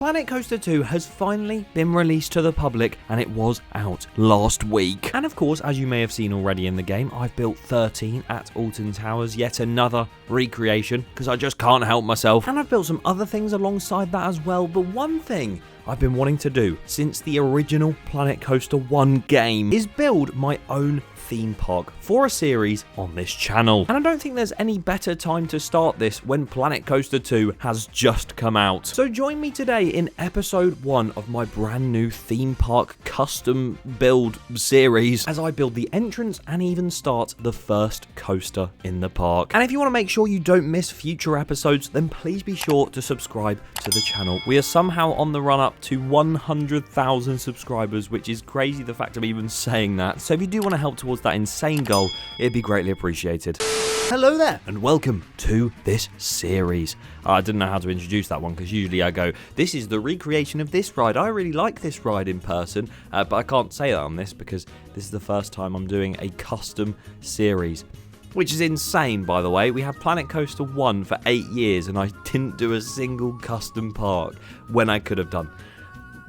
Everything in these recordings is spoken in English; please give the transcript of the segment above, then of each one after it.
Planet Coaster 2 has finally been released to the public, and it was out last week. And of course, as you may have seen already in the game, I've built 13 at Alton Towers, yet another recreation, because I just can't help myself. And I've built some other things alongside that as well, but one thing I've been wanting to do since the original Planet Coaster 1 game is build my own theme park for a series on this channel. And I don't think there's any better time to start this when Planet Coaster 2 has just come out. So join me today in episode 1 of my brand new theme park custom build series as I build the entrance and even start the first coaster in the park. And if you want to make sure you don't miss future episodes, then please be sure to subscribe to the channel. We are somehow on the run up to 100,000 subscribers, which is crazy the fact of even saying that. So if you do want to help towards that insane goal, it'd be greatly appreciated. Hello there, and welcome to this series. I didn't know how to introduce that one, because usually I go, this is the recreation of this ride. I really like this ride in person, but I can't say that on this, because this is the first time I'm doing a custom series. Which is insane, by the way. We had Planet Coaster 1 for 8 years, and I didn't do a single custom park when I could have done.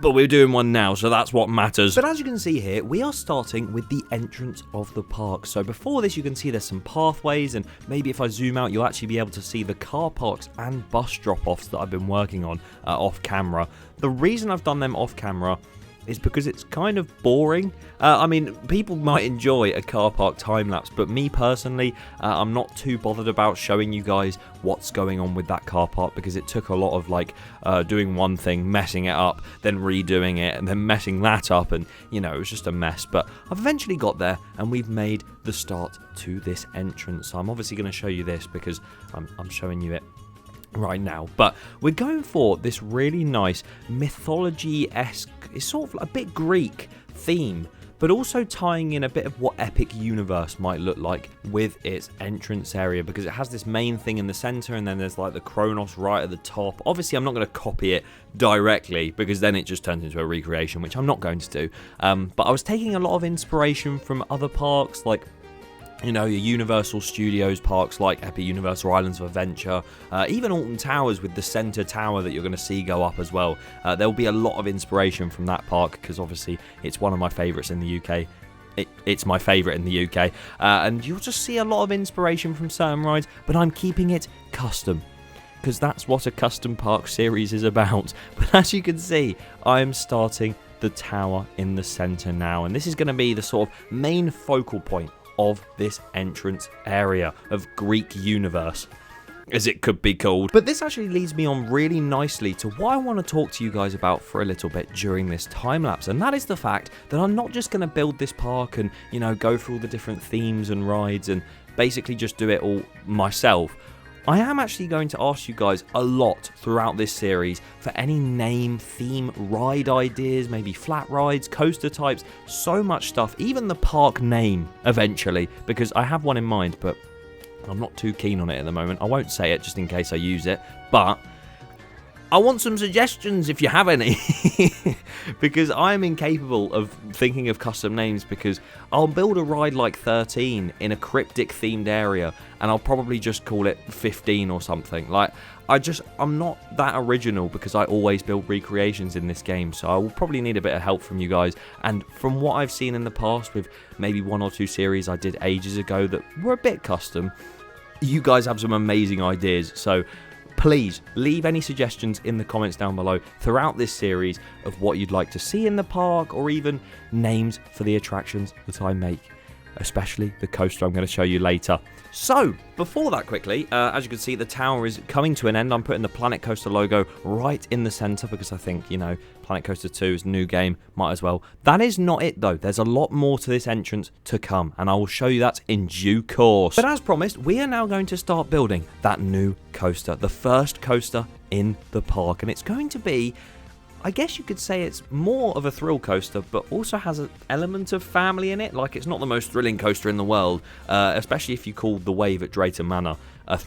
But we're doing one now, so that's what matters. But as you can see here, we are starting with the entrance of the park. So before this, you can see there's some pathways, and maybe if I zoom out, you'll actually be able to see the car parks and bus drop-offs that I've been working on off camera. The reason I've done them off camera is because it's kind of boring. I mean, people might enjoy a car park time-lapse, but me personally, I'm not too bothered about showing you guys what's going on with that car park, because it took a lot of doing one thing, messing it up, then redoing it, and then messing that up, and you know, it was just a mess. But I've eventually got there, and we've made the start to this entrance. So I'm obviously going to show you this because I'm showing you it right now, but we're going for this really nice mythology-esque, it's sort of a bit Greek theme, but also tying in a bit of what Epic Universe might look like with its entrance area, because it has this main thing in the center, and then there's like the Kronos right at the top. Obviously I'm not going to copy it directly, because then it just turns into a recreation, which I'm not going to do, but I was taking a lot of inspiration from other parks, like, you know, your Universal Studios parks like Epic Universe or Islands of Adventure, even Alton Towers with the center tower that you're going to see go up as well. There'll be a lot of inspiration from that park, because obviously it's one of my favourites in the UK. It's my favourite in the UK, and you'll just see a lot of inspiration from certain rides, but I'm keeping it custom, because that's what a custom park series is about. But as you can see, I'm starting the tower in the center now, and this is going to be the sort of main focal point of this entrance area of Greek universe, as it could be called. But this actually leads me on really nicely to what I want to talk to you guys about for a little bit during this time lapse, and that is the fact that I'm not just going to build this park and, you know, go through all the different themes and rides and basically just do it all myself. I am actually going to ask you guys a lot throughout this series for any name, theme, ride ideas, maybe flat rides, coaster types, so much stuff, even the park name eventually, because I have one in mind, but I'm not too keen on it at the moment. I won't say it just in case I use it, but I want some suggestions if you have any, because I'm incapable of thinking of custom names, because I'll build a ride like 13 in a cryptic themed area and I'll probably just call it 15 or something. Like, I'm not that original, because I always build recreations in this game, so I will probably need a bit of help from you guys. And from what I've seen in the past with maybe 1 or 2 series I did ages ago that were a bit custom, you guys have some amazing ideas, so please leave any suggestions in the comments down below throughout this series of what you'd like to see in the park, or even names for the attractions that I make, especially the coaster I'm going to show you later. So, before that quickly, as you can see, the tower is coming to an end. I'm putting the Planet Coaster logo right in the center, because I think, you know, Planet Coaster 2 is a new game, might as well. That is not it though. There's a lot more to this entrance to come, and I will show you that in due course. But as promised, we are now going to start building that new coaster, the first coaster in the park, and it's going to be, I guess you could say it's more of a thrill coaster, but also has an element of family in it. Like, it's not the most thrilling coaster in the world, especially if you call the Wave at Drayton Manor a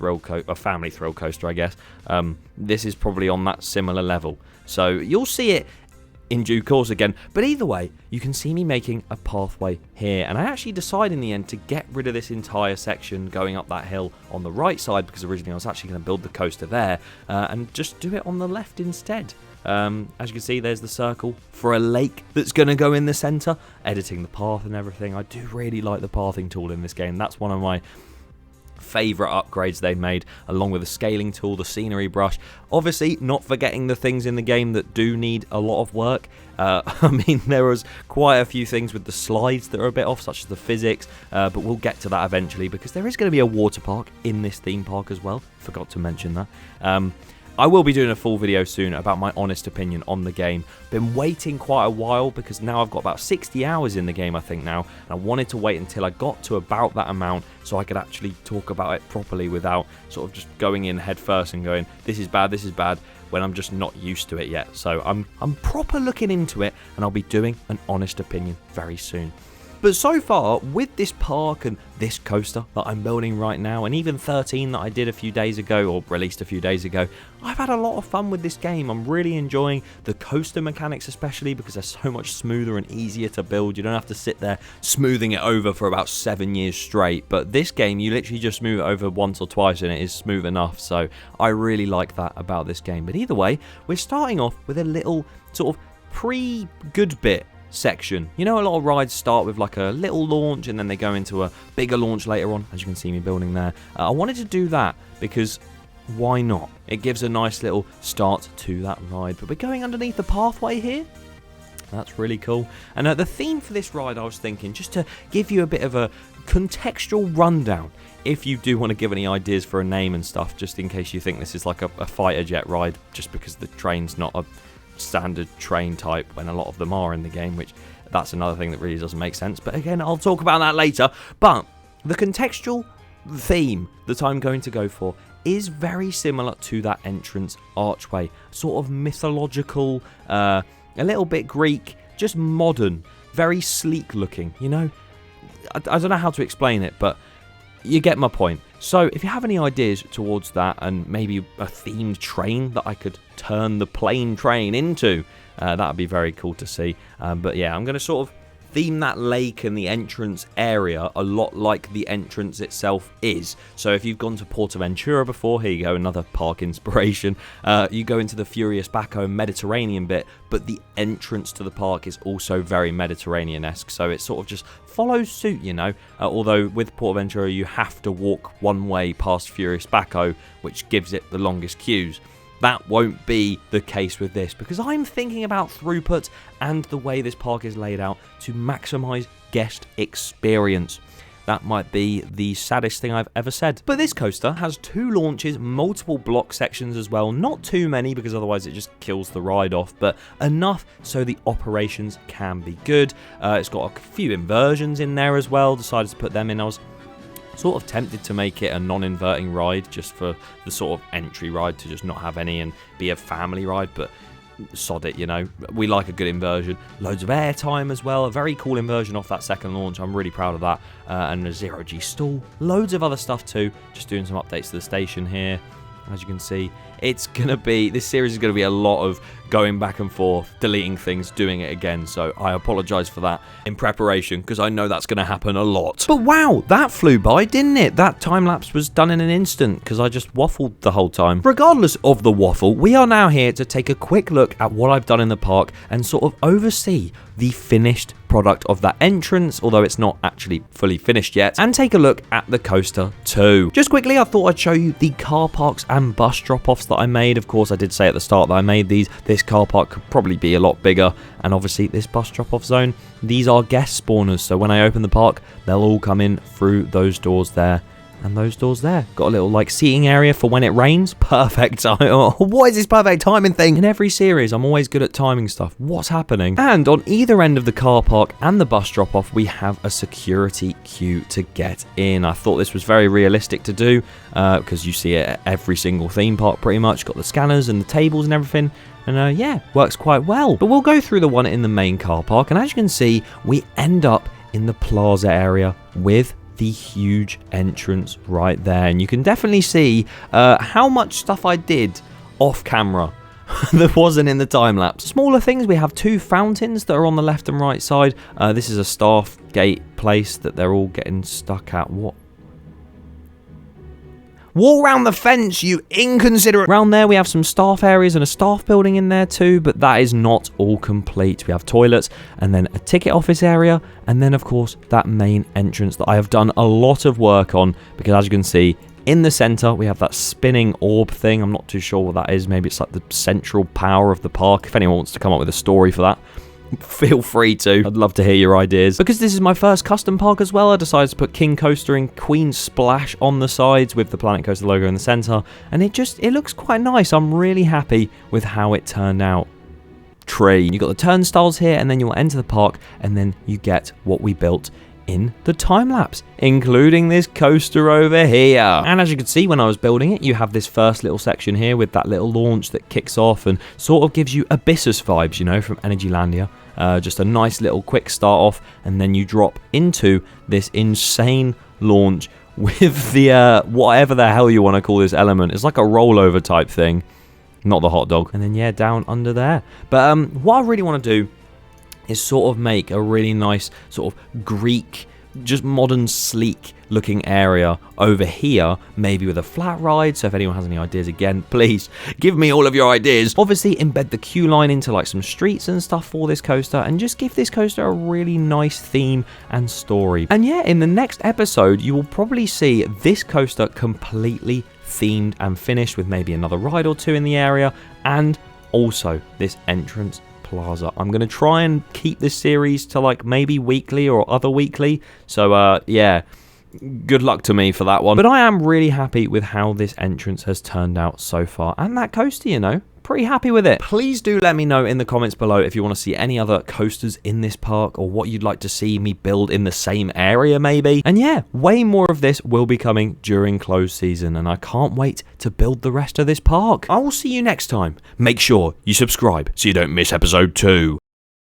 family thrill coaster, I guess. This is probably on that similar level. So you'll see it in due course again. But either way, you can see me making a pathway here. And I actually decided in the end to get rid of this entire section going up that hill on the right side, because originally I was actually going to build the coaster there and just do it on the left instead. As you can see, there's the circle for a lake that's going to go in the center, editing the path and everything. I do really like the pathing tool in this game. That's one of my favorite upgrades they made, along with the scaling tool, the scenery brush. Obviously, not forgetting the things in the game that do need a lot of work. I mean, there was quite a few things with the slides that are a bit off, such as the physics, but we'll get to that eventually, because there is going to be a water park in this theme park as well. Forgot to mention that. I will be doing a full video soon about my honest opinion on the game. Been waiting quite a while, because now I've got about 60 hours in the game, I think now, and I wanted to wait until I got to about that amount so I could actually talk about it properly without sort of just going in head first and going, this is bad, when I'm just not used to it yet. So I'm proper looking into it, and I'll be doing an honest opinion very soon. But so far, with this park and this coaster that I'm building right now, and even 13 that I did a few days ago, or released a few days ago, I've had a lot of fun with this game. I'm really enjoying the coaster mechanics, especially because they're so much smoother and easier to build. You don't have to sit there smoothing it over for about 7 years straight. But this game, you literally just smooth it over once or twice and it is smooth enough. So I really like that about this game. But either way, we're starting off with a little sort of pre-good bit section. You know, a lot of rides start with like a little launch and then they go into a bigger launch later on, as you can see me building there. I wanted to do that because why not? It gives a nice little start to that ride. But we're going underneath the pathway here. That's really cool. And the theme for this ride, I was thinking, just to give you a bit of a contextual rundown, if you do want to give any ideas for a name and stuff, just in case you think this is like a fighter jet ride, just because the train's not a standard train type when a lot of them are in the game, which that's another thing that really doesn't make sense. But again, I'll talk about that later. But the contextual theme that I'm going to go for is very similar to that entrance archway. Sort of mythological, a little bit Greek, just modern, very sleek looking, you know? I don't know how to explain it, but you get my point. So if you have any ideas towards that, and maybe a themed train that I could turn the plane train into, that would be very cool to see. But yeah, I'm going to sort of theme that lake and the entrance area a lot like the entrance itself is. So if you've gone to Portaventura before, here you go, another park inspiration. You go into the Furious Baco Mediterranean bit, but the entrance to the park is also very Mediterranean-esque, so it sort of just follows suit, you know. Although with Portaventura you have to walk one way past Furious Baco, which gives it the longest queues. That won't be the case with this, because I'm thinking about throughput and the way this park is laid out to maximise guest experience. That might be the saddest thing I've ever said. But this coaster has 2 launches, multiple block sections as well. Not too many, because otherwise it just kills the ride off, but enough so the operations can be good. It's got a few inversions in there as well. Decided to put them in. I was sort of tempted to make it a non-inverting ride, just for the sort of entry ride to just not have any and be a family ride, but sod it, you know. We like a good inversion. Loads of airtime as well. A very cool inversion off that second launch. I'm really proud of that. And a 0G stall. Loads of other stuff too. Just doing some updates to the station here. As you can see, it's going to be, this series is going to be a lot of going back and forth, deleting things, doing it again. So I apologise for that in preparation, because I know that's going to happen a lot. But wow, that flew by, didn't it? That time lapse was done in an instant, because I just waffled the whole time. Regardless of the waffle, we are now here to take a quick look at what I've done in the park and sort of oversee the finished product of that entrance, although it's not actually fully finished yet, and take a look at the coaster too. Just quickly, I thought I'd show you the car parks and bus drop-offs that I made. Of course, I did say at the start that I made these. This car park could probably be a lot bigger, and obviously this bus drop-off zone, these are guest spawners, so when I open the park, they'll all come in through those doors there. And those doors there. Got a little like seating area for when it rains. Perfect time. What is this perfect timing thing? In every series, I'm always good at timing stuff. What's happening? And on either end of the car park and the bus drop off, we have a security queue to get in. I thought this was very realistic to do, because you see it at every single theme park pretty much. Got the scanners and the tables and everything. And yeah, works quite well. But we'll go through the one in the main car park. And as you can see, we end up in the plaza area with the huge entrance right there, and you can definitely see how much stuff I did off camera that wasn't in the time lapse. Smaller things, we have 2 fountains that are on the left and right side. This is a staff gate place that they're all getting stuck at. Walk around the fence, you inconsiderate. Around there, we have some staff areas and a staff building in there too, but that is not all complete. We have toilets and then a ticket office area, and then, of course, that main entrance that I have done a lot of work on, because as you can see, in the center, we have that spinning orb thing. I'm not too sure what that is. Maybe it's like the central power of the park. If anyone wants to come up with a story for that, feel free to. I'd love to hear your ideas. Because this is my first custom park as well, I decided to put King Coaster and Queen Splash on the sides with the Planet Coaster logo in the center. And it looks quite nice. I'm really happy with how it turned out. Tree. You got the turnstiles here, and then you'll enter the park, and then you get what we built in the time lapse, including this coaster over here. And as you can see when I was building it, you have this first little section here with that little launch that kicks off and sort of gives you Abyssus vibes, you know, from Energylandia. Just a nice little quick start off, and then you drop into this insane launch with the whatever the hell you want to call this element. It's like a rollover type thing, not the hot dog. And then yeah, down under there. But what I really want to do is sort of make a really nice sort of Greek, just modern, sleek looking area over here, maybe with a flat ride. So if anyone has any ideas, again, please give me all of your ideas. Obviously embed the queue line into like some streets and stuff for this coaster, and just give this coaster a really nice theme and story. And yeah, in the next episode, you will probably see this coaster completely themed and finished with maybe another ride or two in the area, and also this entrance plaza. I'm going to try and keep this series to like maybe weekly or other weekly. So yeah, good luck to me for that one. But I am really happy with how this entrance has turned out so far. And that coaster, you know, pretty happy with it. Please do let me know in the comments below if you want to see any other coasters in this park, or what you'd like to see me build in the same area maybe. And yeah, way more of this will be coming during close season, and I can't wait to build the rest of this park. I will see you next time. Make sure you subscribe so you don't miss episode 2.